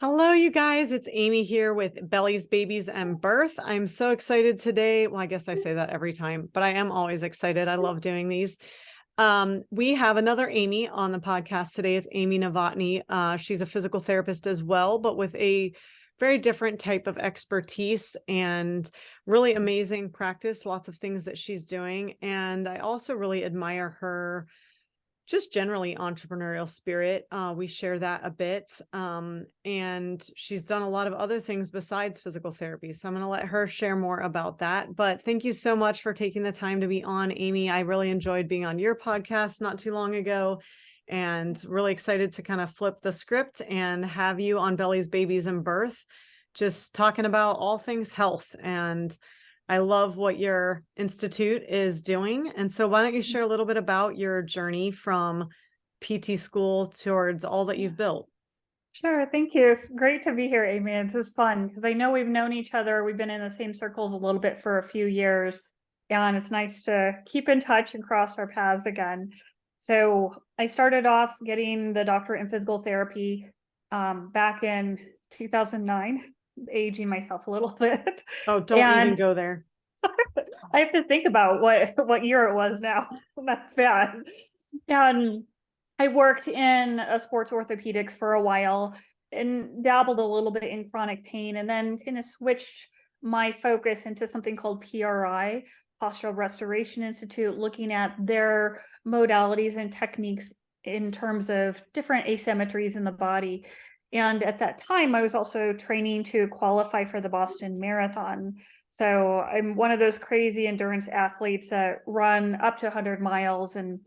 Hello, you guys. It's Amy here with Bellies, Babies, and Birth. I'm so excited today. Well, I guess I say that every time, but I am always excited. I love doing these. We have another Amy on the podcast today. It's Amy Novotny. She's a physical therapist as well, but with a very different type of expertise and really amazing practice, lots of things that she's doing. And I also really admire her just generally entrepreneurial spirit. We share that a bit. And she's done a lot of other things besides physical therapy. So I'm going to let her share more about that. But thank you so much for taking the time to be on, Amy. I really enjoyed being on your podcast not too long ago, and really excited to kind of flip the script and have you on Bellies, Babies, and Birth, just talking about all things health. And I love what your institute is doing. And so why don't you share a little bit about your journey from PT school towards all that you've built? Sure, thank you. It's great to be here, Amy. This is fun because I know we've known each other. We've been in the same circles a little bit for a few years, and it's nice to keep in touch and cross our paths again. So I started off getting the doctorate in physical therapy back in 2009, aging myself a little bit. Oh, don't even And go there. I have to think about what year it was now. That's bad. And I worked in sports orthopedics for a while and dabbled a little bit in chronic pain, and then kind of switched my focus into something called PRI, Postural Restoration Institute, looking at their modalities and techniques in terms of different asymmetries in the body. And at that time, I was also training to qualify for the Boston Marathon. So I'm one of those crazy endurance athletes that run up to 100 miles. And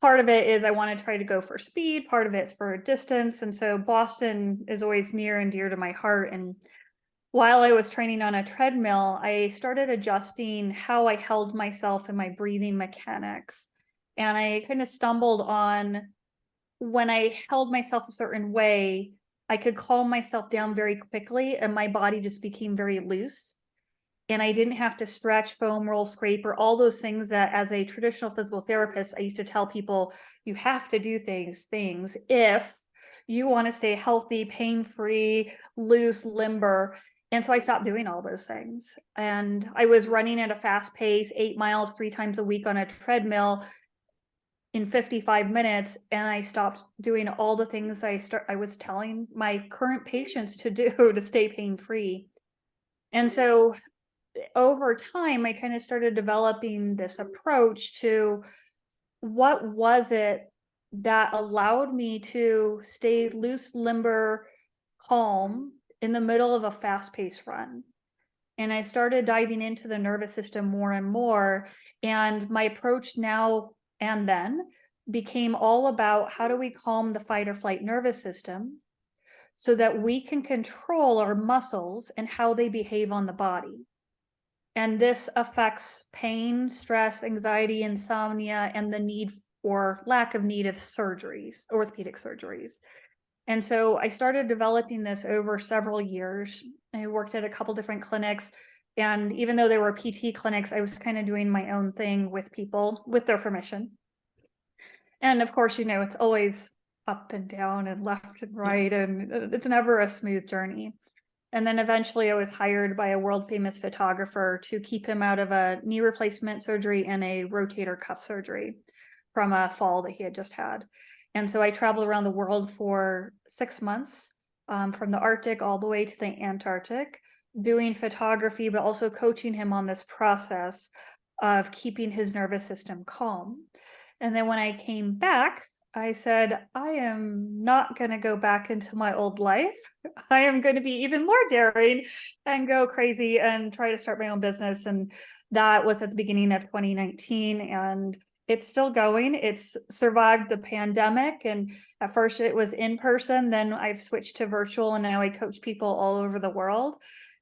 part of it is I want to try to go for speed. Part of it's for distance. And so Boston is always near and dear to my heart. And while I was training on a treadmill, I started adjusting how I held myself and my breathing mechanics. And I kind of stumbled on when I held myself a certain way, I could calm myself down very quickly and my body just became very loose. And I didn't have to stretch, foam roll, scrape, or all those things that as a traditional physical therapist, I used to tell people, you have to do things if you want to stay healthy, pain-free, loose, limber. And so I stopped doing all those things. And I was running at a fast pace, 8 miles 3 times a week on a treadmill in 55 minutes, and I stopped doing all the things I was telling my current patients to do to stay pain-free. And so over time, I kind of started developing this approach to what was it that allowed me to stay loose, limber, calm in the middle of a fast-paced run. And I started diving into the nervous system more and more. And my approach now and then became all about how do we calm the fight or flight nervous system so that we can control our muscles and how they behave on the body. And this affects pain, stress, anxiety, insomnia, and the need or lack of need of surgeries, orthopedic surgeries. And so I started developing this over several years. I worked at a couple different clinics. And even though they were PT clinics, I was kind of doing my own thing with people with their permission. And of course, it's always up and down and left and right, and it's never a smooth journey. And then eventually I was hired by a world famous photographer to keep him out of a knee replacement surgery and a rotator cuff surgery from a fall that he had just had. And so I traveled around the world for 6 months, from the Arctic all the way to the Antarctic, doing photography, but also coaching him on this process of keeping his nervous system calm. And then when I came back, I said, I am not going to go back into my old life. I am going to be even more daring and go crazy and try to start my own business. And that was at the beginning of 2019. And it's still going. It's survived the pandemic. And at first it was in person. Then I've switched to virtual. And now I coach people all over the world.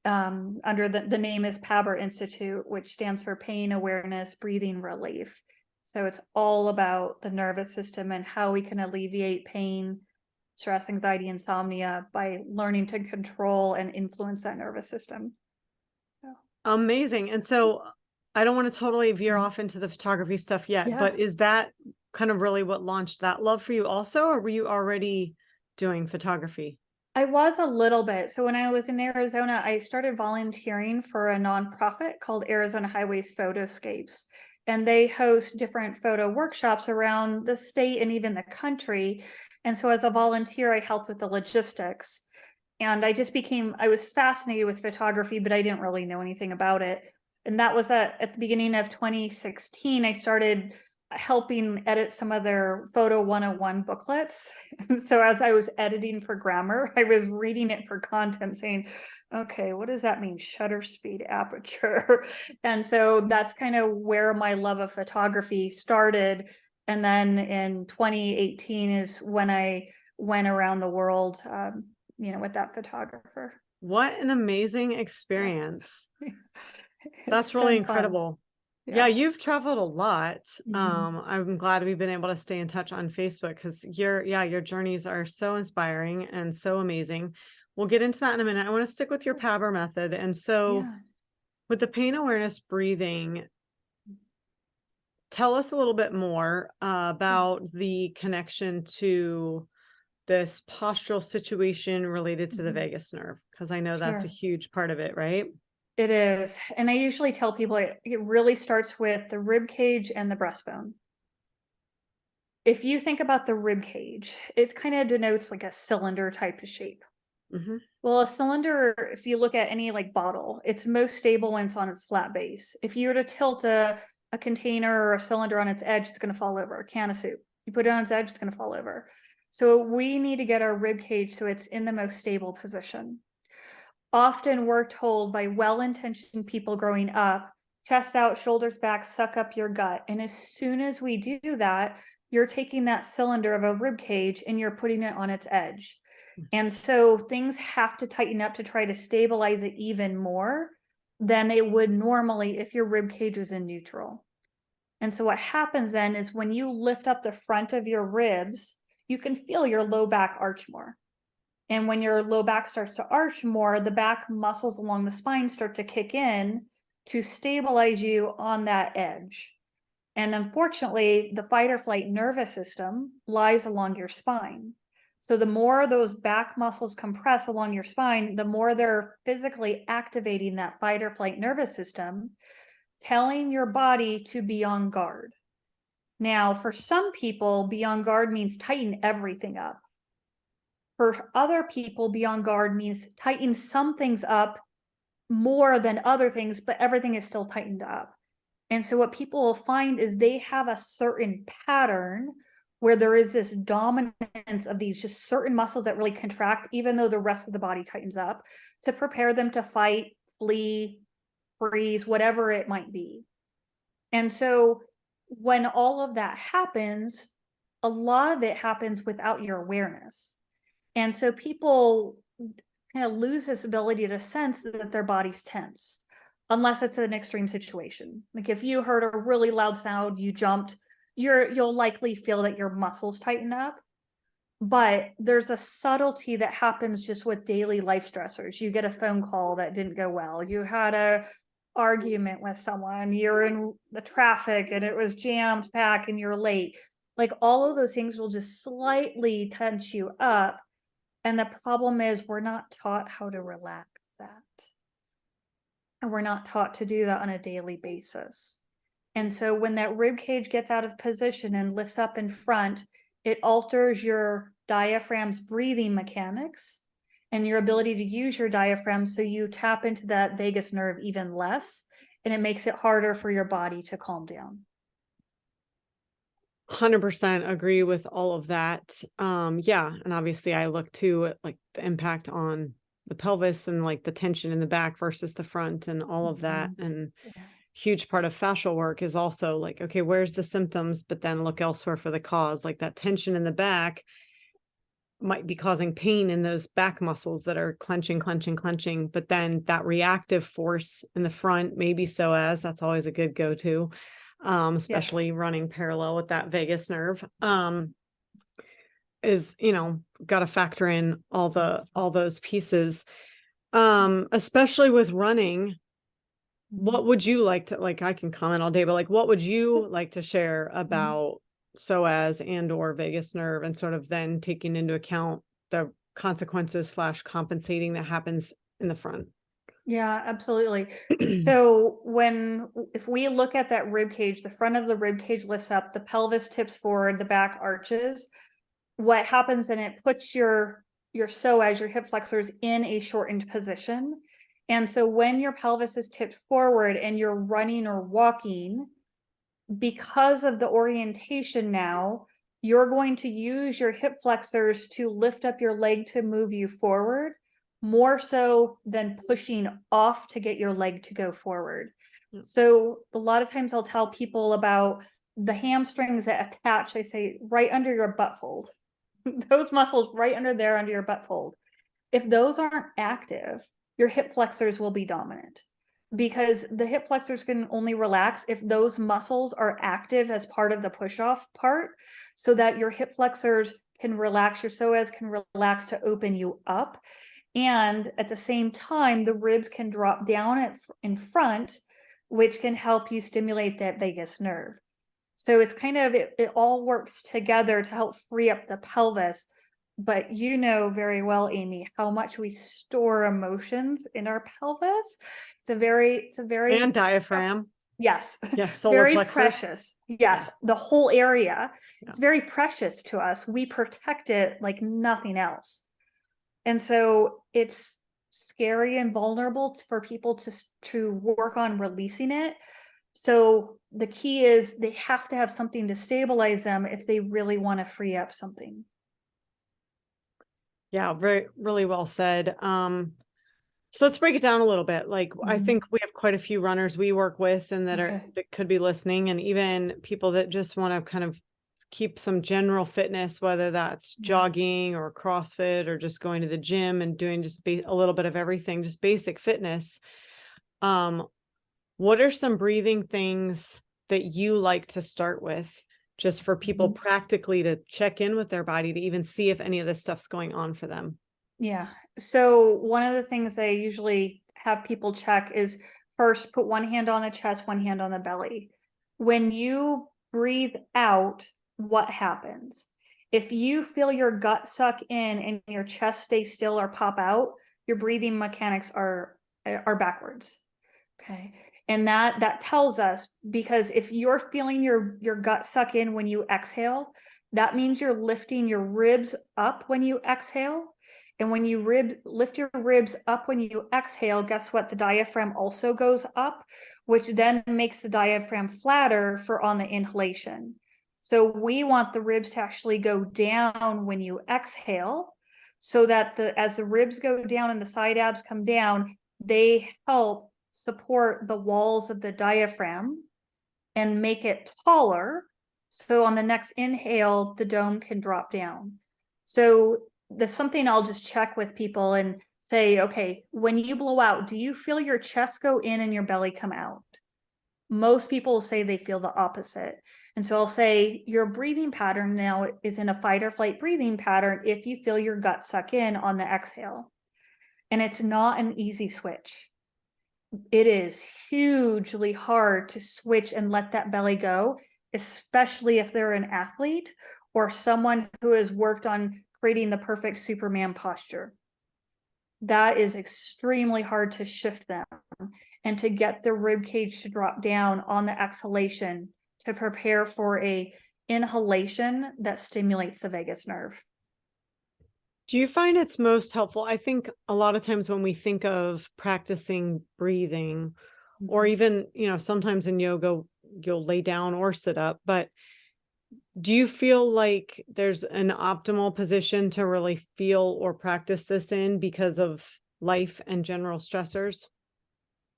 Under the name is PABR Institute, which stands for Pain Awareness Breathing Relief. So it's all about the nervous system and how we can alleviate pain, stress, anxiety, insomnia by learning to control and influence that nervous system. So. Amazing. And so I don't want to totally veer off into the photography stuff yet, but is that kind of really what launched that love for you also, or were you already doing photography? I was a little bit. So when I was in Arizona, I started volunteering for a nonprofit called Arizona Highways Photoscapes. And they host different photo workshops around the state and even the country. And so as a volunteer, I helped with the logistics. And I was fascinated with photography, but I didn't really know anything about it. And that was at the beginning of 2016, I started helping edit some of their photo 101 booklets. So as I was editing for grammar, I was reading it for content saying, okay, what does that mean? Shutter speed, aperture. And so that's kind of where my love of photography started. And then in 2018 is when I went around the world, with that photographer. What an amazing Yeah. experience. It's That's really been fun. incredible. Yeah. Yeah, you've traveled a lot. Mhm. I'm glad we've been able to stay in touch on Facebook because your journeys are so inspiring and so amazing. We'll get into that in a minute. I want to stick with your PABR method. And so Yeah. with the pain awareness breathing, tell us a little bit more about the connection to this postural situation related to the Mhm. vagus nerve, because I know that's a Sure. huge part of it, right? It is. And I usually tell people it really starts with the rib cage and the breastbone. If you think about the rib cage, it kind of denotes like a cylinder type of shape. Hmm. Well, a cylinder, if you look at any like bottle, it's most stable when it's on its flat base. If you were to tilt a container or a cylinder on its edge, it's going to fall over. A can of soup, you put it on its edge, it's going to fall over. So we need to get our rib cage so it's in the most stable position. Often we're told by well-intentioned people growing up, chest out, shoulders back, suck up your gut. And as soon as we do that, you're taking that cylinder of a rib cage and you're putting it on its edge. And so things have to tighten up to try to stabilize it even more than it would normally if your rib cage was in neutral. And so what happens then is when you lift up the front of your ribs, you can feel your low back arch more. And when your low back starts to arch more, the back muscles along the spine start to kick in to stabilize you on that edge. And unfortunately, the fight or flight nervous system lies along your spine. So the more those back muscles compress along your spine, the more they're physically activating that fight or flight nervous system, telling your body to be on guard. Now, for some people, be on guard means tighten everything up. For other people, be on guard means tighten some things up more than other things, but everything is still tightened up. And so what people will find is they have a certain pattern where there is this dominance of these just certain muscles that really contract, even though the rest of the body tightens up to prepare them to fight, flee, freeze, whatever it might be. And so when all of that happens, a lot of it happens without your awareness. And so people kind of lose this ability to sense that their body's tense, unless it's an extreme situation. Like if you heard a really loud sound, you jumped, you'll likely feel that your muscles tighten up. But there's a subtlety that happens just with daily life stressors. You get a phone call that didn't go well. You had a argument with someone. You're in the traffic and it was jammed packed and you're late. Like all of those things will just slightly tense you up. And the problem is we're not taught how to relax that. And we're not taught to do that on a daily basis. And so when that rib cage gets out of position and lifts up in front, it alters your diaphragm's breathing mechanics and your ability to use your diaphragm. So you tap into that vagus nerve even less, and it makes it harder for your body to calm down. 100% agree with all of that. Yeah. And obviously I look to like the impact on the pelvis and like the tension in the back versus the front and all of that. And Yeah. huge part of fascial work is also like, okay, where's the symptoms, but then look elsewhere for the cause. Like that tension in the back might be causing pain in those back muscles that are clenching, but then that reactive force in the front, maybe psoas, that's always a good go-to. Especially Yes. running parallel with that vagus nerve, is, got to factor in all those pieces. Especially with running, what would you like to, like, I can comment all day, but like, what would you like to share about psoas and or vagus nerve and sort of then taking into account the consequences / compensating that happens in the front. Yeah, absolutely. So if we look at that rib cage, the front of the rib cage lifts up, the pelvis tips forward, the back arches. What happens, and it puts your psoas, your hip flexors, in a shortened position. And so when your pelvis is tipped forward and you're running or walking, because of the orientation now, you're going to use your hip flexors to lift up your leg to move you forward, more so than pushing off to get your leg to go forward. Yep. So a lot of times I'll tell people about the hamstrings that attach, I say, right under your butt fold. Those muscles right under there, under your butt fold. If those aren't active, your hip flexors will be dominant, because the hip flexors can only relax if those muscles are active as part of the push-off part, so that your hip flexors can relax, your psoas can relax to open you up. And at the same time, the ribs can drop down in front, which can help you stimulate that vagus nerve. So it's kind of, it all works together to help free up the pelvis. But you know very well, Amy, how much we store emotions in our pelvis. It's a very And diaphragm. Yes. Yes. Solar Very plexus. precious. Yes. The whole area. Yeah. It's very precious to us. We protect it like nothing else. And so it's scary and vulnerable for people to work on releasing it. So the key is they have to have something to stabilize them if they really want to free up something. Yeah, really well said. So let's break it down a little bit. Like, I think we have quite a few runners we work with and that could be listening, and even people that just want to kind of keep some general fitness, whether that's jogging or CrossFit or just going to the gym and doing just a little bit of everything, just basic fitness. What are some breathing things that you like to start with, just for people practically to check in with their body to even see if any of this stuff's going on for them? Yeah. So one of the things I usually have people check is, first, put one hand on the chest, one hand on the belly. When you breathe out, what happens? If you feel your gut suck in and your chest stay still or pop out, your breathing mechanics are backwards. Okay. And that tells us, because if you're feeling your gut suck in when you exhale, that means you're lifting your ribs up when you exhale. And when you lift your ribs up when you exhale, guess what? The diaphragm also goes up, which then makes the diaphragm flatter for on the inhalation. So we want the ribs to actually go down when you exhale, so that as the ribs go down and the side abs come down, they help support the walls of the diaphragm and make it taller. So on the next inhale, the dome can drop down. So that's something I'll just check with people and say, okay, when you blow out, do you feel your chest go in and your belly come out? Most people will say they feel the opposite. And so I'll say your breathing pattern now is in a fight or flight breathing pattern if you feel your gut suck in on the exhale. And it's not an easy switch. It is hugely hard to switch and let that belly go, especially if they're an athlete or someone who has worked on creating the perfect Superman posture. That is extremely hard to shift them and to get the rib cage to drop down on the exhalation to prepare for a inhalation that stimulates the vagus nerve. Do you find it's most helpful? I think a lot of times when we think of practicing breathing, or even, sometimes in yoga, you'll lay down or sit up, but do you feel like there's an optimal position to really feel or practice this in because of life and general stressors?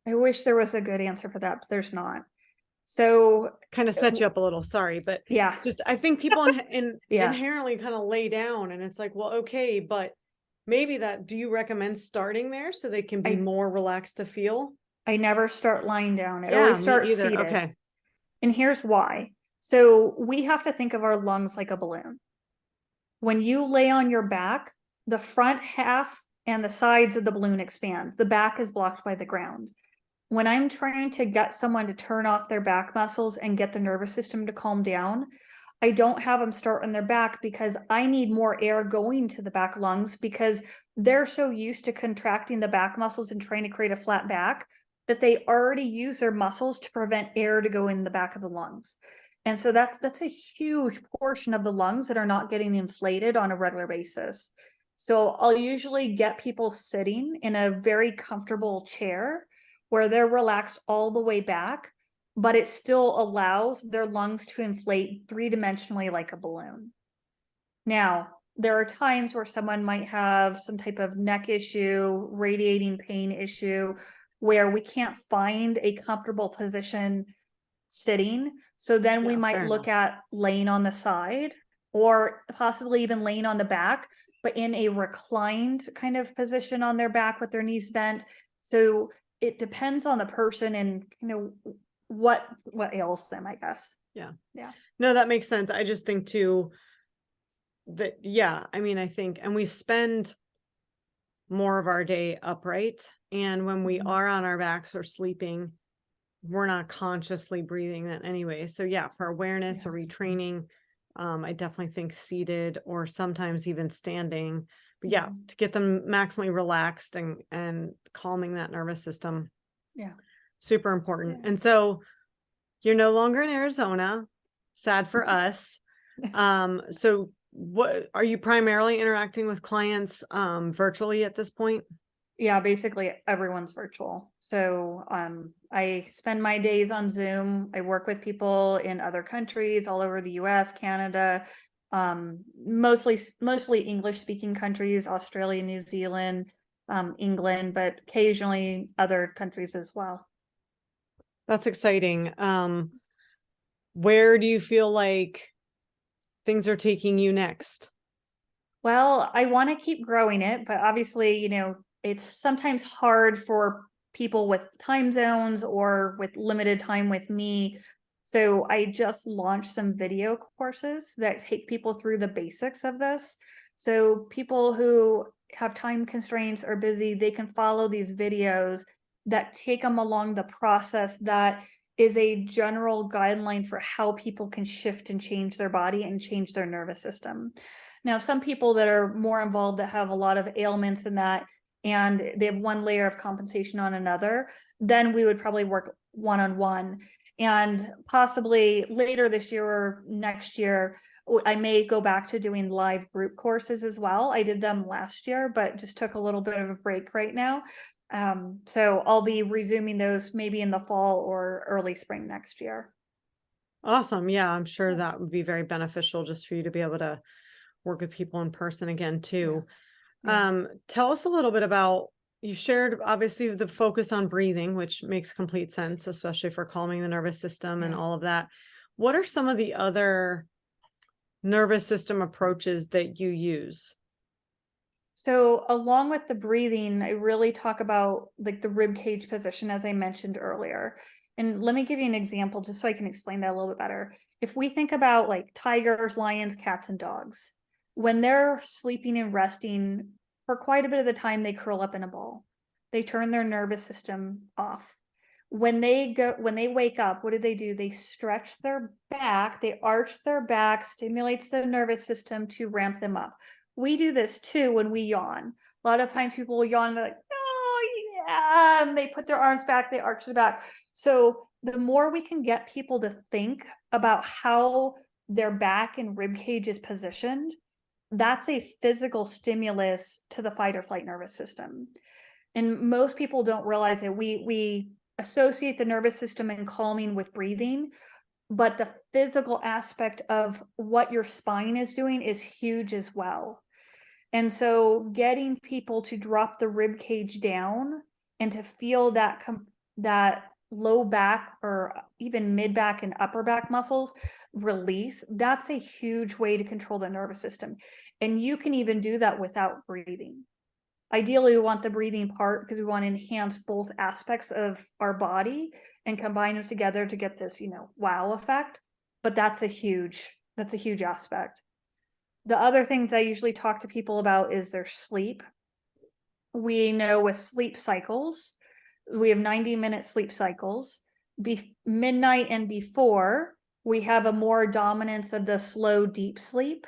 I wish there was a good answer for that, but there's not. So kind of set you up a little, sorry, but yeah, just, I think people inherently kind of lay down, and it's like, well, okay, but maybe do you recommend starting there so they can be more relaxed to feel? I never start lying down. I always start me either. seated. Okay. And here's why. So we have to think of our lungs like a balloon. When you lay on your back, the front half and the sides of the balloon expand. The back is blocked by the ground. When I'm trying to get someone to turn off their back muscles and get the nervous system to calm down, I don't have them start on their back because I need more air going to the back lungs because they're so used to contracting the back muscles and trying to create a flat back that they already use their muscles to prevent air to go in the back of the lungs. And so that's a huge portion of the lungs that are not getting inflated on a regular basis. So I'll usually get people sitting in a very comfortable chair where they're relaxed all the way back, but it still allows their lungs to inflate three-dimensionally like a balloon. Now, there are times where someone might have some type of neck issue, radiating pain issue, where we can't find a comfortable position sitting. So then we Yeah, might fair look enough. at laying on the side or possibly even laying on the back, but in a reclined kind of position on their back with their knees bent. So it depends on the person and what ails them, I guess. Yeah. Yeah. No, that makes sense. I just think too that, yeah, I mean, I think, and we spend more of our day upright. And when we Mhm. are on our backs or sleeping, we're not consciously breathing that anyway. So yeah, for awareness or retraining, I definitely think seated or sometimes even standing. But yeah, Mhm. to get them maximally relaxed and calming that nervous system, Yeah. super important. Yeah. And so you're no longer in Arizona. Sad for us. So what are you primarily interacting with clients virtually at this point? Yeah, basically everyone's virtual. So I spend my days on Zoom. I work with people in other countries all over the US, Canada, mostly English speaking countries, Australia, New Zealand, England, but occasionally other countries as well. That's exciting. Where do you feel like things are taking you next? Well, I want to keep growing it, but obviously, it's sometimes hard for people with time zones or with limited time with me. So I just launched some video courses that take people through the basics of this. So people who have time constraints or busy, they can follow these videos that take them along the process that is a general guideline for how people can shift and change their body and change their nervous system. Now, some people that are more involved that have a lot of ailments in that, and they have one layer of compensation on another, then we would probably work one-on-one. And possibly later this year or next year, I may go back to doing live group courses as well. I did them last year, but just took a little bit of a break right now. So I'll be resuming those maybe in the fall or early spring next year. Awesome. Yeah, I'm sure that would be very beneficial just for you to be able to work with people in person again Yeah. too. Yeah. Tell us a little bit about, you shared obviously the focus on breathing, which makes complete sense, especially for calming the nervous system and Yeah. all of that. What are some of the other nervous system approaches that you use? So along with the breathing, I really talk about like the rib cage position, as I mentioned earlier. And let me give you an example just so I can explain that a little bit better. If we think about like tigers, lions, cats, and dogs, when they're sleeping and resting for quite a bit of the time, they curl up in a ball. They turn their nervous system off. When they wake up, what do? They stretch their back, they arch their back, stimulates the nervous system to ramp them up. We do this too when we yawn. A lot of times people will yawn and they're like, oh yeah, and they put their arms back, they arch their back. So the more we can get people to think about how their back and rib cage is positioned, that's a physical stimulus to the fight or flight nervous system. And most people don't realize that we associate the nervous system and calming with breathing, but the physical aspect of what your spine is doing is huge as well. And so getting people to drop the rib cage down and to feel that low back or even mid back and upper back muscles release, that's a huge way to control the nervous system. And you can even do that without breathing. Ideally, we want the breathing part because we want to enhance both aspects of our body and combine them together to get this, wow effect. But that's a huge aspect. The other things I usually talk to people about is their sleep. We know with sleep cycles, we have 90-minute sleep cycles. Midnight and before, we have a more dominance of the slow, deep sleep.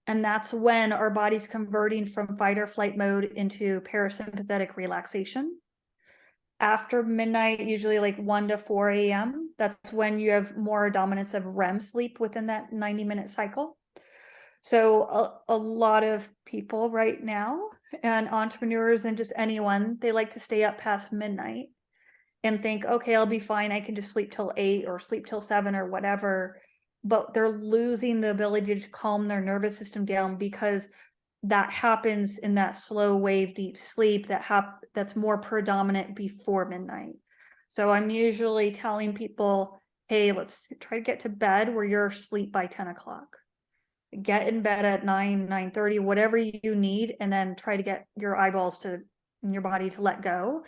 And that's when our body's converting from fight or flight mode into parasympathetic relaxation. After midnight, usually like 1 to 4 a.m., that's when you have more dominance of REM sleep within that 90-minute cycle. So a lot of people right now, and entrepreneurs and just anyone, they like to stay up past midnight and think, okay, I'll be fine. I can just sleep till 8 or sleep till 7 or whatever. But they're losing the ability to calm their nervous system down, because that happens in that slow wave deep sleep that's more predominant before midnight. So I'm usually telling people, hey, let's try to get to bed where you're asleep by 10 o'clock. Get in bed at 9:30, whatever you need, and then try to get your eyeballs to in your body to let go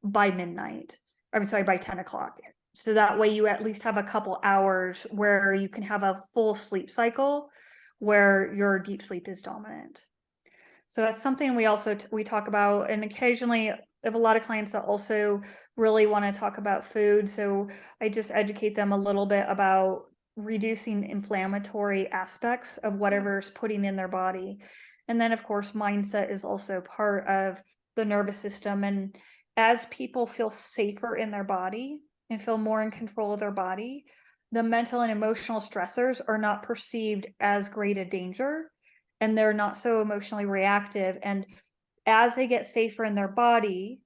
by midnight. I'm sorry, by 10 o'clock. So that way you at least have a couple hours where you can have a full sleep cycle where your deep sleep is dominant. So that's something we also we talk about, and occasionally I have a lot of clients that also really want to talk about food. So I just educate them a little bit about reducing inflammatory aspects of whatever's putting in their body. And then of course, mindset is also part of the nervous system. And as people feel safer in their body and feel more in control of their body, the mental and emotional stressors are not perceived as great a danger, and they're not so emotionally reactive. And as they get safer in their body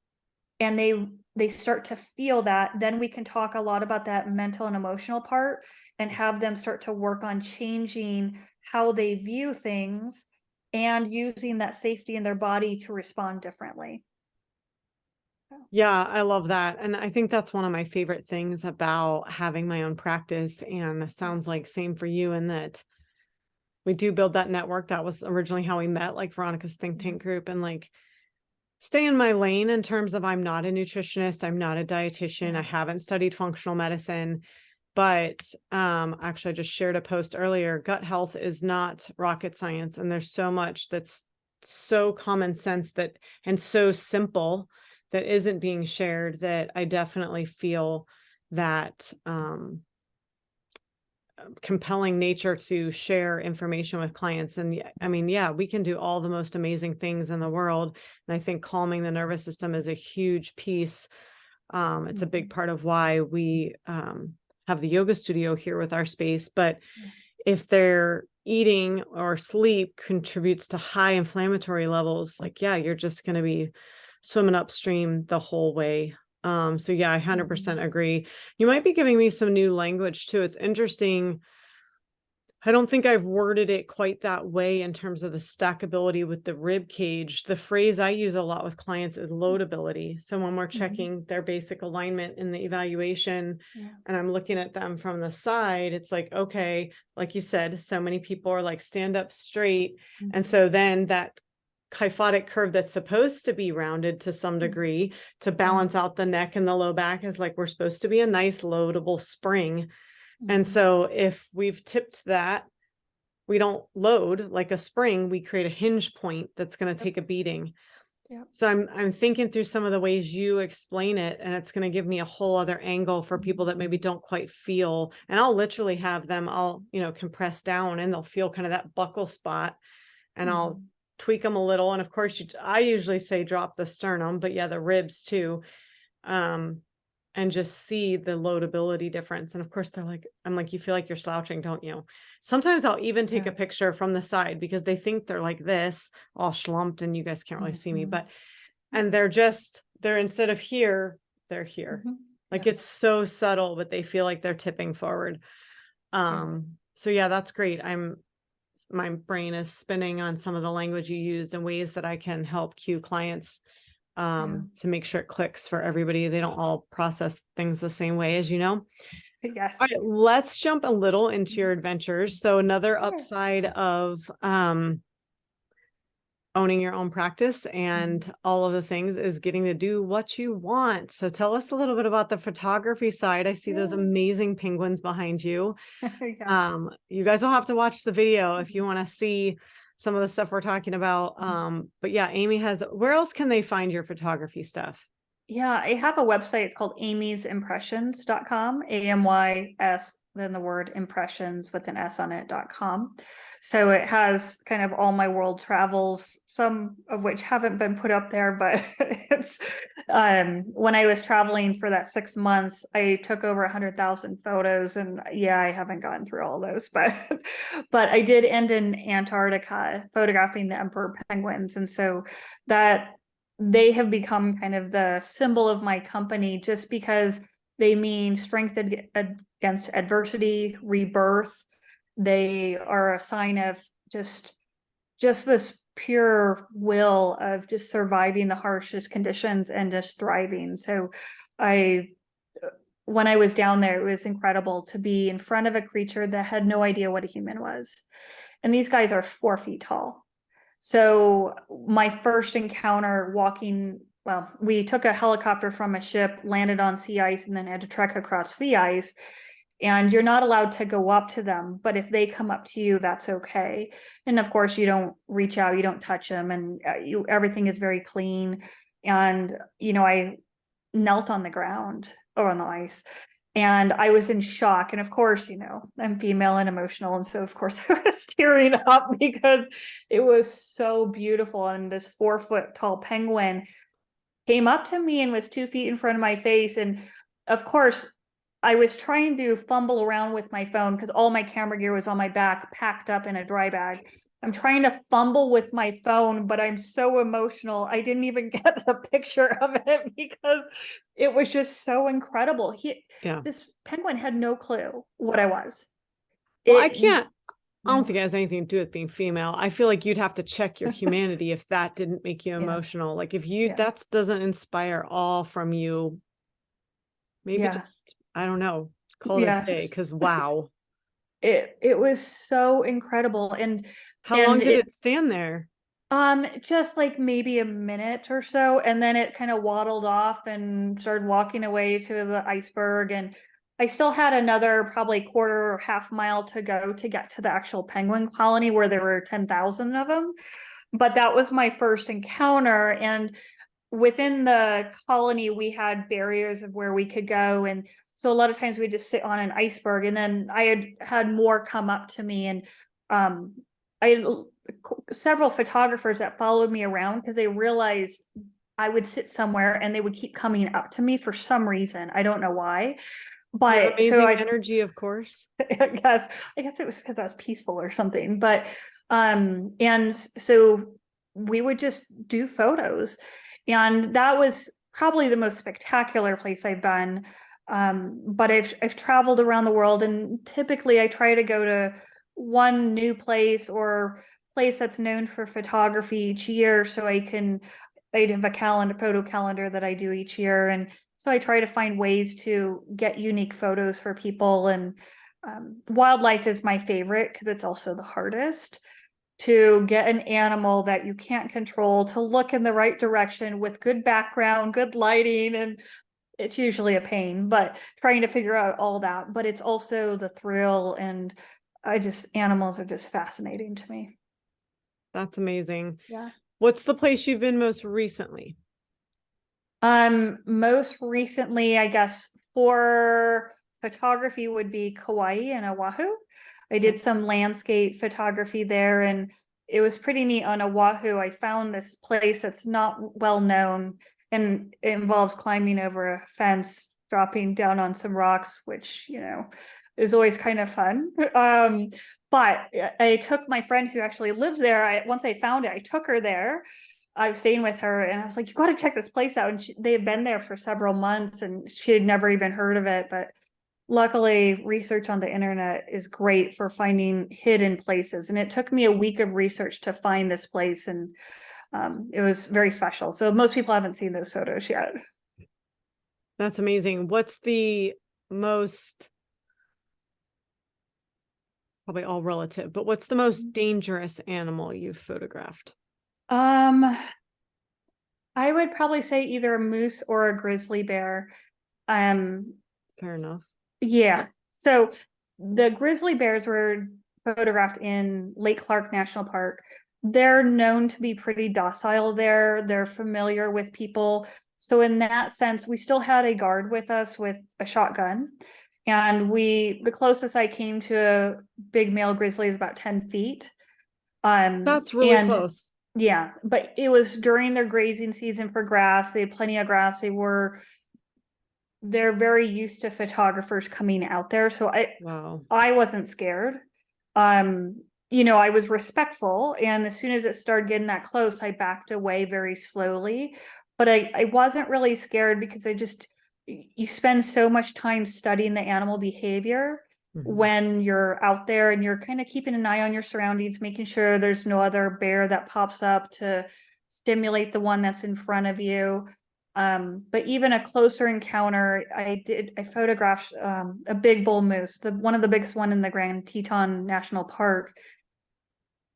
and they start to feel that, then we can talk a lot about that mental and emotional part and have them start to work on changing how they view things and using that safety in their body to respond differently. Yeah, I love that. And I think that's one of my favorite things about having my own practice. And it sounds like same for you, in that we do build that network. That was originally how we met, like Veronica's think tank group, and like stay in my lane in terms of, I'm not a nutritionist, I'm not a dietitian, I haven't studied functional medicine. But actually I just shared a post earlier. Gut health is not rocket science. And there's so much that's so common sense that, and so simple, that isn't being shared, that I definitely feel that compelling nature to share information with clients. And I mean, yeah, we can do all the most amazing things in the world. And I think calming the nervous system is a huge piece. It's a big part of why we have the yoga studio here with our space. But if their eating or sleep contributes to high inflammatory levels, like, yeah, you're just going to be swimming upstream the whole way. So yeah, I 100% agree. You might be giving me some new language too. It's interesting. I don't think I've worded it quite that way in terms of the stackability with the rib cage. The phrase I use a lot with clients is loadability. So when we're checking their basic alignment in the evaluation, and I'm looking at them from the side, it's like, okay, like you said, so many people are like, stand up straight. And so then that kyphotic curve that's supposed to be rounded to some degree to balance out the neck and the low back is like, we're supposed to be a nice loadable spring. And so if we've tipped that, we don't load like a spring, we create a hinge point that's going to take a beating. So I'm thinking through some of the ways you explain it, and it's going to give me a whole other angle for people that maybe don't quite feel. And I'll literally have them, I'll, compress down, and they'll feel kind of that buckle spot, and I'll tweak them a little. And of course, I usually say drop the sternum, but yeah, the ribs too. And just see the loadability difference. And of course they're like, I'm like, you feel like you're slouching, don't you? Sometimes I'll even take a picture from the side, because they think they're like this, all schlumped, and you guys can't really see me, but, and they're instead of here, they're here. Like it's so subtle, but they feel like they're tipping forward. So yeah, that's great. My brain is spinning on some of the language you used and ways that I can help cue clients to make sure it clicks for everybody. They don't all process things the same way, as you know. Yes. All right, let's jump a little into your adventures. So another upside of owning your own practice and all of the things is getting to do what you want. So tell us a little bit about the photography side. I see those amazing penguins behind you. You guys will have to watch the video if you want to see some of the stuff we're talking about. But yeah, Amy where else can they find your photography stuff? Yeah, I have a website. It's called amysimpressions.com, AMYS then the word impressions with an S on it.com. So it has kind of all my world travels, some of which haven't been put up there, but it's when I was traveling for that 6 months, I took over 100,000 photos, and yeah, I haven't gotten through all those, but I did end in Antarctica photographing the emperor penguins, and so that they have become kind of the symbol of my company, just because they mean strength against adversity, rebirth. They are a sign of just this pure will of just surviving the harshest conditions and just thriving. So when I was down there, it was incredible to be in front of a creature that had no idea what a human was. And these guys are 4 feet tall. So my first encounter walking, well, we took a helicopter from a ship, landed on sea ice, and then had to trek across sea ice. And you're not allowed to go up to them, but if they come up to you, that's okay. And of course, you don't reach out, you don't touch them, and everything is very clean. And I knelt on the ground or on the ice, and I was in shock. And of course, I'm female and emotional, and so of course I was tearing up because it was so beautiful. And this 4-foot tall penguin came up to me and was 2 feet in front of my face, and of course I was trying to fumble around with my phone because all my camera gear was on my back, packed up in a dry bag. I'm trying to fumble with my phone, but I'm so emotional. I didn't even get the picture of it because it was just so incredible. This penguin had no clue what I was. Well, I don't think it has anything to do with being female. I feel like you'd have to check your humanity if that didn't make you emotional. Like if that doesn't inspire all from you, maybe just, I don't know, call it a day, because wow. It was so incredible. And how long did it stand there? Just like maybe a minute or so, and then it kind of waddled off and started walking away to the iceberg. And I still had another probably quarter or half mile to go to get to the actual penguin colony where there were 10,000 of them. But that was my first encounter. And within the colony, we had barriers of where we could go. And so a lot of times we just sit on an iceberg, and then I had more come up to me. And I had several photographers that followed me around because they realized I would sit somewhere and they would keep coming up to me for some reason. I don't know why. But amazing energy, of course. I guess it was because I was peaceful or something. But and so we would just do photos. And that was probably the most spectacular place I've been. But I've traveled around the world, and typically I try to go to one new place or place that's known for photography each year, so I have a photo calendar that I do each year. And so I try to find ways to get unique photos for people. And wildlife is my favorite because it's also the hardest to get an animal that you can't control to look in the right direction with good background, good lighting, and it's usually a pain, but trying to figure out all that. But it's also the thrill, and animals are just fascinating to me. That's amazing. Yeah. What's the place you've been most recently? Most recently, I guess, for photography would be Kauai and Oahu. I did some landscape photography there, and it was pretty neat. On Oahu, I found this place that's not well known, and it involves climbing over a fence, dropping down on some rocks, which, is always kind of fun. But I took my friend who actually lives there. Once I found it, I took her there. I was staying with her, and I was like, you got to check this place out. And they had been there for several months, and she had never even heard of it. But luckily, research on the internet is great for finding hidden places. And it took me a week of research to find this place, and it was very special. So most people haven't seen those photos yet. That's amazing. What's the most, probably all relative, but what's the most dangerous animal you've photographed? I would probably say either a moose or a grizzly bear. Fair enough. Yeah. So the grizzly bears were photographed in Lake Clark National Park. They're known to be pretty docile there. They're familiar with people. So in that sense, we still had a guard with us with a shotgun. And the closest I came to a big male grizzly is about 10 feet. That's really And close. yeah, but it was during their grazing season for grass. They had plenty of grass. They're very used to photographers coming out there. So Wow. I wasn't scared. I was respectful. And as soon as it started getting that close, I backed away very slowly. But I wasn't really scared because you spend so much time studying the animal behavior when you're out there, and you're kind of keeping an eye on your surroundings, making sure there's no other bear that pops up to stimulate the one that's in front of you. But even a closer encounter, I photographed a big bull moose, one of the biggest one in the Grand Teton National Park.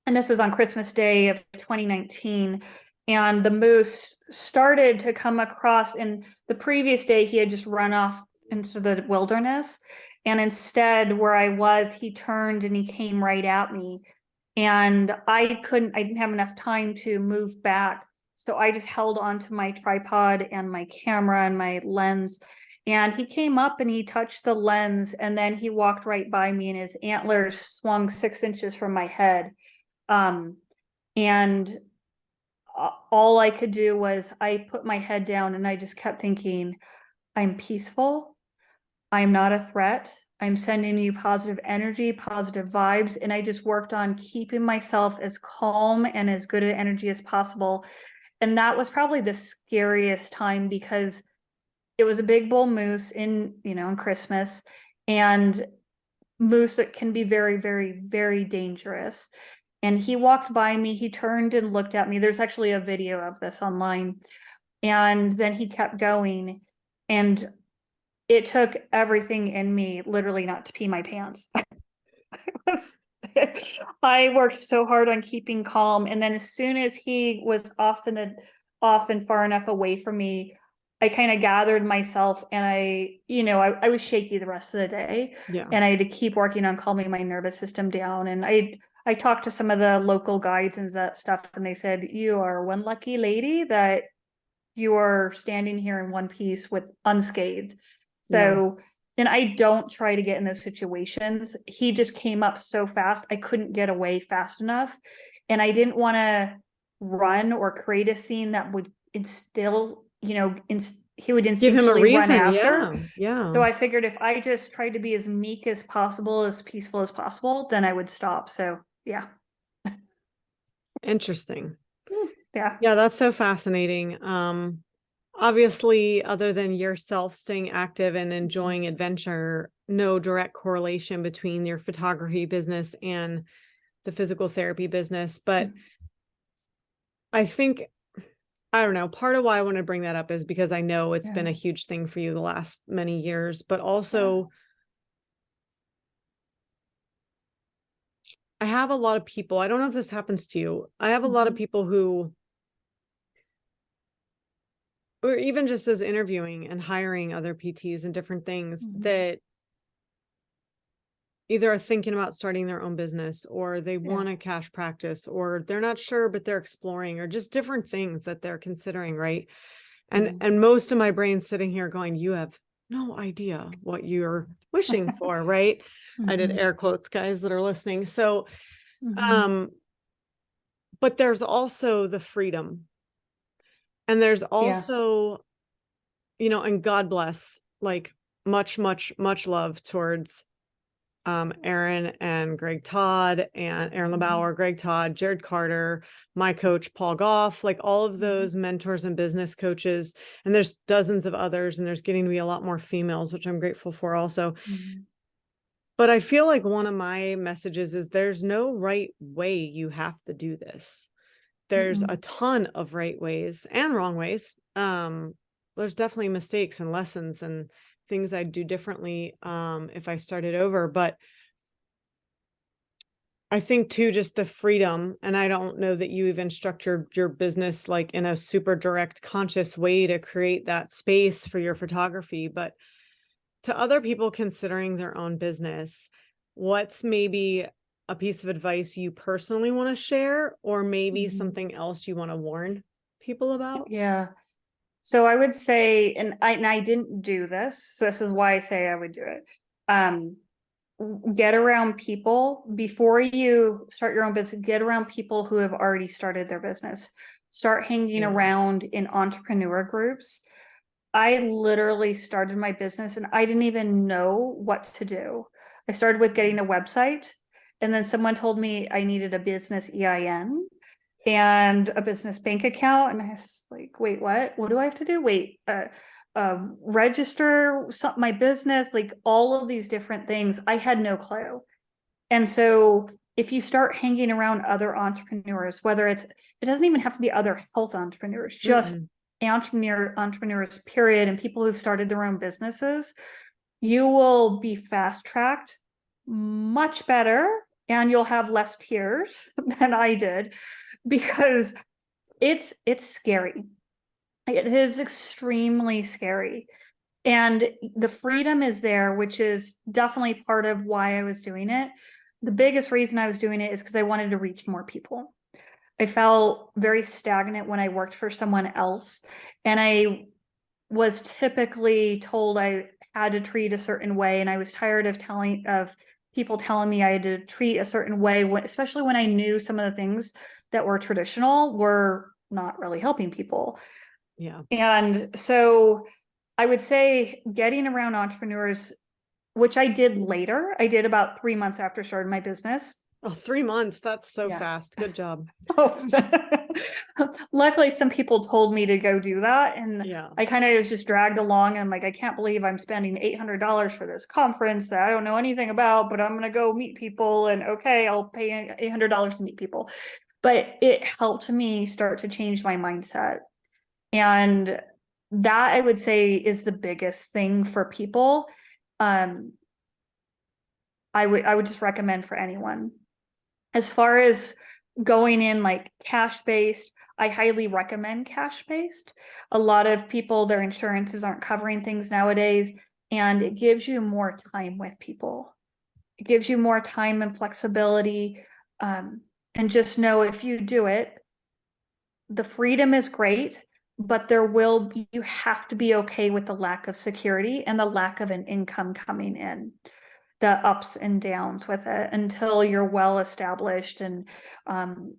And this was on Christmas Day of 2019. And the moose started to come across, and the previous day he had just run off into the wilderness. And instead, where I was, he turned and he came right at me. And I didn't have enough time to move back. So I just held onto my tripod and my camera and my lens. And he came up and he touched the lens, and then he walked right by me, and his antlers swung 6 inches from my head. And all I could do was I put my head down and I just kept thinking, I'm peaceful. I'm not a threat. I'm sending you positive energy, positive vibes. And I just worked on keeping myself as calm and as good an energy as possible. And that was probably the scariest time, because it was a big bull moose in Christmas, and moose can be very, very, very dangerous. And he walked by me, he turned and looked at me. There's actually a video of this online. And then he kept going. And it took everything in me literally not to pee my pants. I worked so hard on keeping calm. And then as soon as he was off and far enough away from me, I kind of gathered myself, and I was shaky the rest of the day. Yeah. And I had to keep working on calming my nervous system down. And I talked to some of the local guides and that stuff, and they said, you are one lucky lady that you are standing here in one piece with unscathed. So then I don't try to get in those situations. He just came up so fast, I couldn't get away fast enough. And I didn't want to run or create a scene that would instill, he would Give him a instinctually run reason. after. Yeah. So I figured if I just tried to be as meek as possible, as peaceful as possible, then I would stop. So yeah. Interesting. Yeah. Yeah, that's so fascinating. Obviously, other than yourself staying active and enjoying adventure, no direct correlation between your photography business and the physical therapy business. But I think, I don't know, part of why I want to bring that up is because I know it's been a huge thing for you the last many years, but also I have a lot of people, I don't know if this happens to you. I have a lot of people who, or even just as interviewing and hiring other PTs and different things, that either are thinking about starting their own business, or they want a cash practice, or they're not sure, but they're exploring, or just different things that they're considering. Right. And most of my brain's sitting here going, you have no idea what you're wishing for. Right. I did air quotes, guys that are listening. So, but there's also the freedom, and there's also, and God bless, like much, much, much love towards Aaron and Greg Todd, and Aaron LeBauer, Greg Todd, Jared Carter, my coach, Paul Goff, like all of those mentors and business coaches. And there's dozens of others, and there's getting to be a lot more females, which I'm grateful for also. But I feel like one of my messages is there's no right way you have to do this. There's a ton of right ways and wrong ways. There's definitely mistakes and lessons and things I'd do differently if I started over. But I think too, just the freedom, and I don't know that you even structured your business like in a super direct, conscious way to create that space for your photography, but to other people considering their own business, what's maybe a piece of advice you personally want to share, or maybe something else you want to warn people about? Yeah. So I would say, and I didn't do this, so this is why I say I would do it. Get around people before you start your own business. Get around people who have already started their business. Start hanging around in entrepreneur groups. I literally started my business and I didn't even know what to do. I started with getting a website, and then someone told me I needed a business EIN and a business bank account. And I was like, wait, what? What do I have to do? Wait, register my business, like all of these different things. I had no clue. And so if you start hanging around other entrepreneurs, whether it doesn't even have to be other health entrepreneurs, just entrepreneurs, period, and people who've started their own businesses, you will be fast tracked much better, and you'll have less tears than I did, because it's scary. It is extremely scary. And the freedom is there, which is definitely part of why I was doing it. The biggest reason I was doing it is because I wanted to reach more people. I felt very stagnant when I worked for someone else, and I was typically told I had to treat a certain way, and I was tired of people telling me I had to treat a certain way, especially when I knew some of the things that were traditional were not really helping people. Yeah. And so I would say getting around entrepreneurs, which I did later. I did about 3 months after starting my business. Oh, 3 months. That's so fast. Good job. Luckily, some people told me to go do that. And Yeah. I kind of was just dragged along. And I'm like, I can't believe I'm spending $800 for this conference that I don't know anything about, but I'm going to go meet people. And okay, I'll pay $800 to meet people. But it helped me start to change my mindset. And that, I would say, is the biggest thing for people. I would just recommend for anyone. As far as going in like cash-based, I highly recommend cash-based. A lot of people, their insurances aren't covering things nowadays, and it gives you more time with people. It gives you more time and flexibility. And just know, if you do it, the freedom is great, but you have to be okay with the lack of security and the lack of an income coming in, the ups and downs with it, until you're well established and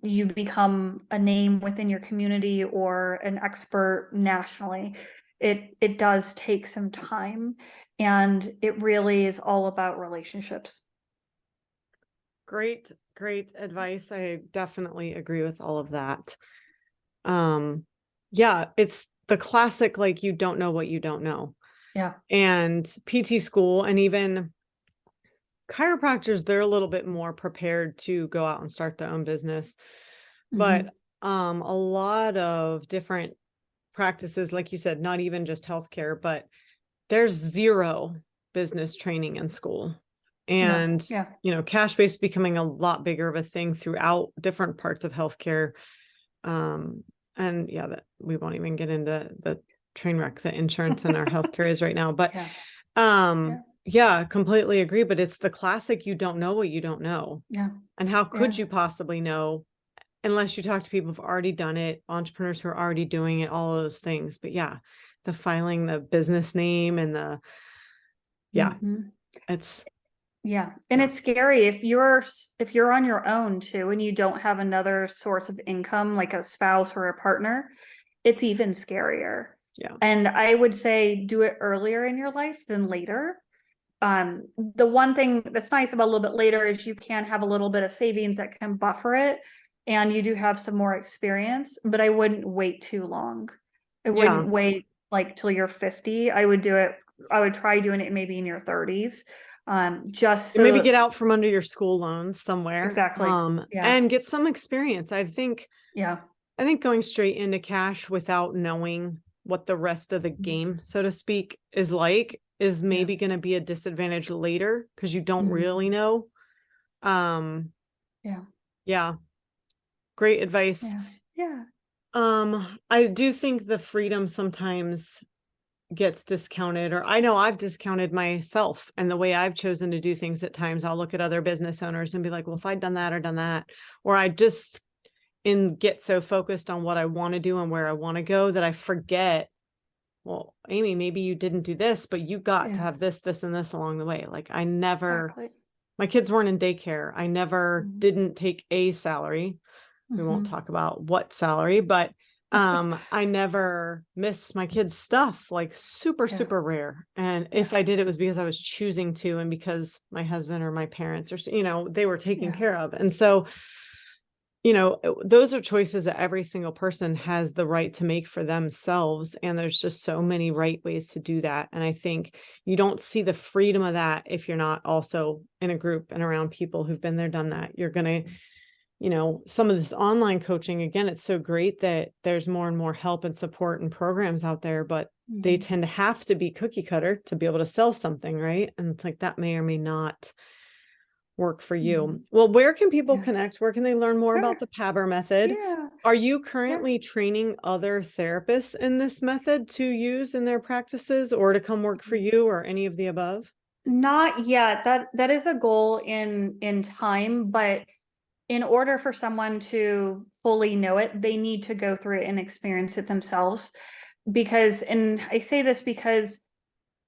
you become a name within your community or an expert nationally. It does take some time, and it really is all about relationships. Great advice. I definitely agree with all of that. Yeah, it's the classic, like, you don't know what you don't know. Yeah. And PT school, and even chiropractors, they're a little bit more prepared to go out and start their own business. But a lot of different practices, like you said, not even just healthcare, but there's zero business training in school. And, cash-based becoming a lot bigger of a thing throughout different parts of healthcare. And that we won't even get into the train wreck that insurance in our healthcare is right now. But completely agree. But it's the classic, you don't know what you don't know. Yeah. And how could you possibly know unless you talk to people who've already done it, entrepreneurs who are already doing it, all of those things. But the filing the business name and it's and it's scary if you're on your own too, and you don't have another source of income like a spouse or a partner. It's even scarier. And I would say do it earlier in your life than later. The one thing that's nice about a little bit later is you can have a little bit of savings that can buffer it, and you do have some more experience, but I wouldn't wait too long. I wouldn't wait like till you're 50. I would try doing it maybe in your 30s. Just so maybe get out from under your school loans somewhere. Exactly. And get some experience. I think going straight into cash without knowing what the rest of the game, so to speak, is maybe going to be a disadvantage later, because you don't really know. Great advice. I do think the freedom sometimes gets discounted, or I know I've discounted myself and the way I've chosen to do things. At times I'll look at other business owners and be like, well, if I'd done that or done that, or I just get so focused on what I want to do and where I want to go that I forget well, Amy, maybe you didn't do this, but you got to Yeah. have this, this, and this along the way. Like I never, Exactly. my kids weren't in daycare. I never Mhm. didn't take a salary. We won't Mhm. talk about what salary, but I never missed my kids' stuff, like super, Yeah. super rare. And Yeah. if I did, it was because I was choosing to, and because my husband or my parents or, they were taken Yeah. care of. And so, those are choices that every single person has the right to make for themselves. And there's just so many right ways to do that. And I think you don't see the freedom of that if you're not also in a group and around people who've been there, done that. You're going to, some of this online coaching, again, it's so great that there's more and more help and support and programs out there, but they Mhm. tend to have to be cookie cutter to be able to sell something, right? And it's like that may or may not work for you. Mhm. Well, where can people Yeah. connect? Where can they learn more about Sure. the PABR method? Yeah. Are you Yeah. currently training other therapists in this method to use in their practices or to come work for you, or any of the above? Not yet. That is a goal in time, but in order for someone to fully know it, they need to go through it and experience it themselves. Because, and I say this because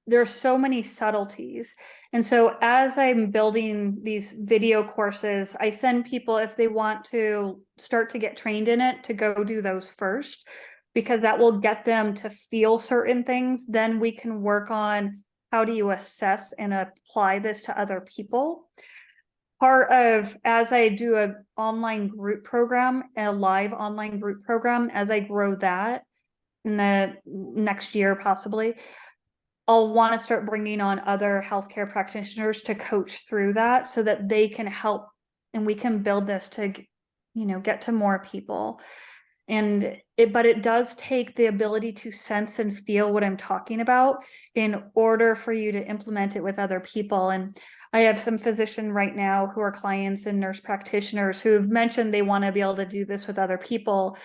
there's so many subtleties. And so as I'm building these video courses, I send people, if they want to start to get trained in it, to go do those first, because that will get them to feel certain things. Then we can work on how do you assess and apply this to other people. Part of, as I do a online group program, a live online group program, as I grow that in the next year, possibly, I'll want to start bringing on other healthcare practitioners to coach through that so that they can help and we can build this to, get to more people. But it does take the ability to sense and feel what I'm talking about in order for you to implement it with other people. And I have some physicians right now who are clients and nurse practitioners who have mentioned they want to be able to do this with other people.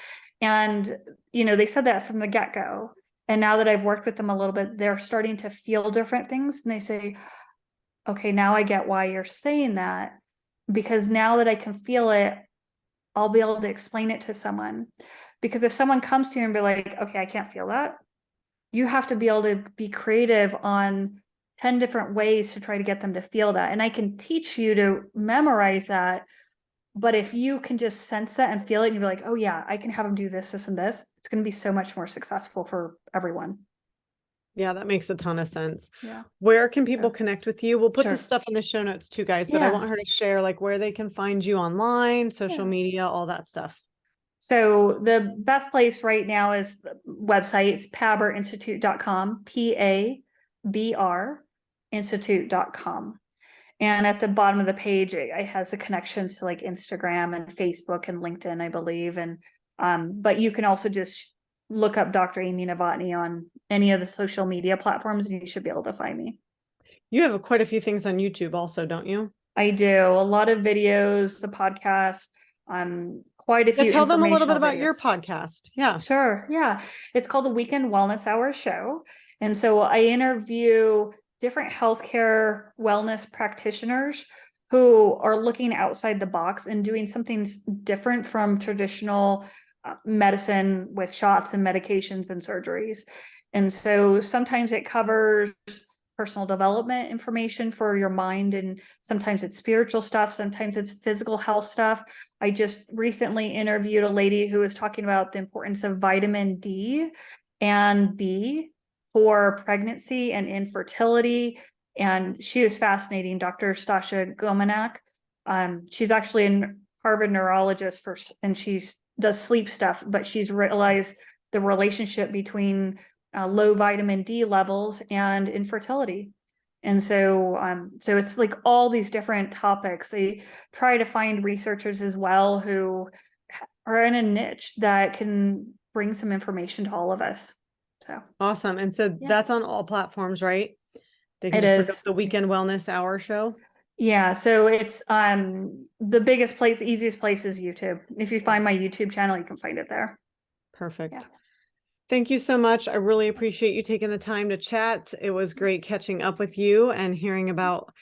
And, they said that from the get-go. And now that I've worked with them a little bit, they're starting to feel different things. And they say, okay, now I get why you're saying that. Because now that I can feel it, I'll be able to explain it to someone. Because if someone comes to you and be like, okay, I can't feel that, you have to be able to be creative on 10 different ways to try to get them to feel that. And I can teach you to memorize that. But if you can just sense that and feel it, and you're like, oh yeah, I can have them do this, this, and this, it's going to be so much more successful for everyone. Yeah, that makes a ton of sense. Yeah. Where can people So, connect with you? We'll put this sure. stuff in the show notes too, guys, but I Yeah. want her to share like where they can find you online, social Yeah. media, all that stuff. So the best place right now is the website. It's pabrinstitute.com, PABR Institute.com. And at the bottom of the page, it has the connections to like Instagram and Facebook and LinkedIn, I believe. And but you can also just look up Dr. Amy Novotny on any of the social media platforms, and you should be able to find me. You have quite a few things on YouTube also, don't you? I do a lot of videos, the podcast, quite a Yeah, few tell them a little bit informational about your videos. podcast. Yeah. Sure. Yeah. It's called the Weekend Wellness Hour Show. And so I interview different healthcare wellness practitioners who are looking outside the box and doing something different from traditional medicine with shots and medications and surgeries. And so sometimes it covers personal development information for your mind, and sometimes it's spiritual stuff, sometimes it's physical health stuff. I just recently interviewed a lady who was talking about the importance of vitamin D and B for pregnancy and infertility. And she is fascinating, Dr. Stasha Gomanak. She's actually a Harvard neurologist and she does sleep stuff, but she's realized the relationship between low vitamin D levels and infertility. And so it's like all these different topics. They try to find researchers as well who are in a niche that can bring some information to all of us. So Awesome. And so yeah, that's on all platforms, right? They can it just look up is. the Weekend Wellness Hour Show. Yeah, so it's the biggest place, the easiest place is YouTube. If you find my YouTube channel, you can find it there. Yeah. Perfect. Thank you so much. I really appreciate you taking the time to chat. It was great catching up with you and hearing about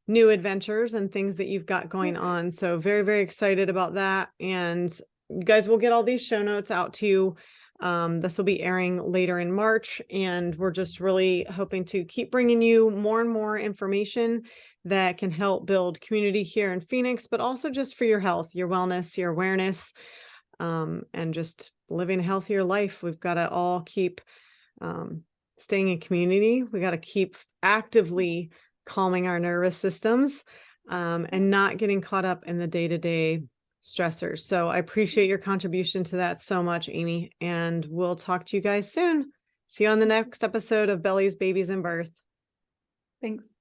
new adventures and things that you've got going on. So very, very excited about that. And you guys will get all these show notes out to you This will be airing later in March, and we're just really hoping to keep bringing you more and more information that can help build community here in Phoenix, but also just for your health, your wellness, your awareness, and just living a healthier life. We've got to all keep staying in community. We got to keep actively calming our nervous systems and not getting caught up in the day-to-day stressors. So I appreciate your contribution to that so much, Amy, and we'll talk to you guys soon. See you on the next episode of Bellies, Babies, and Birth. Thanks.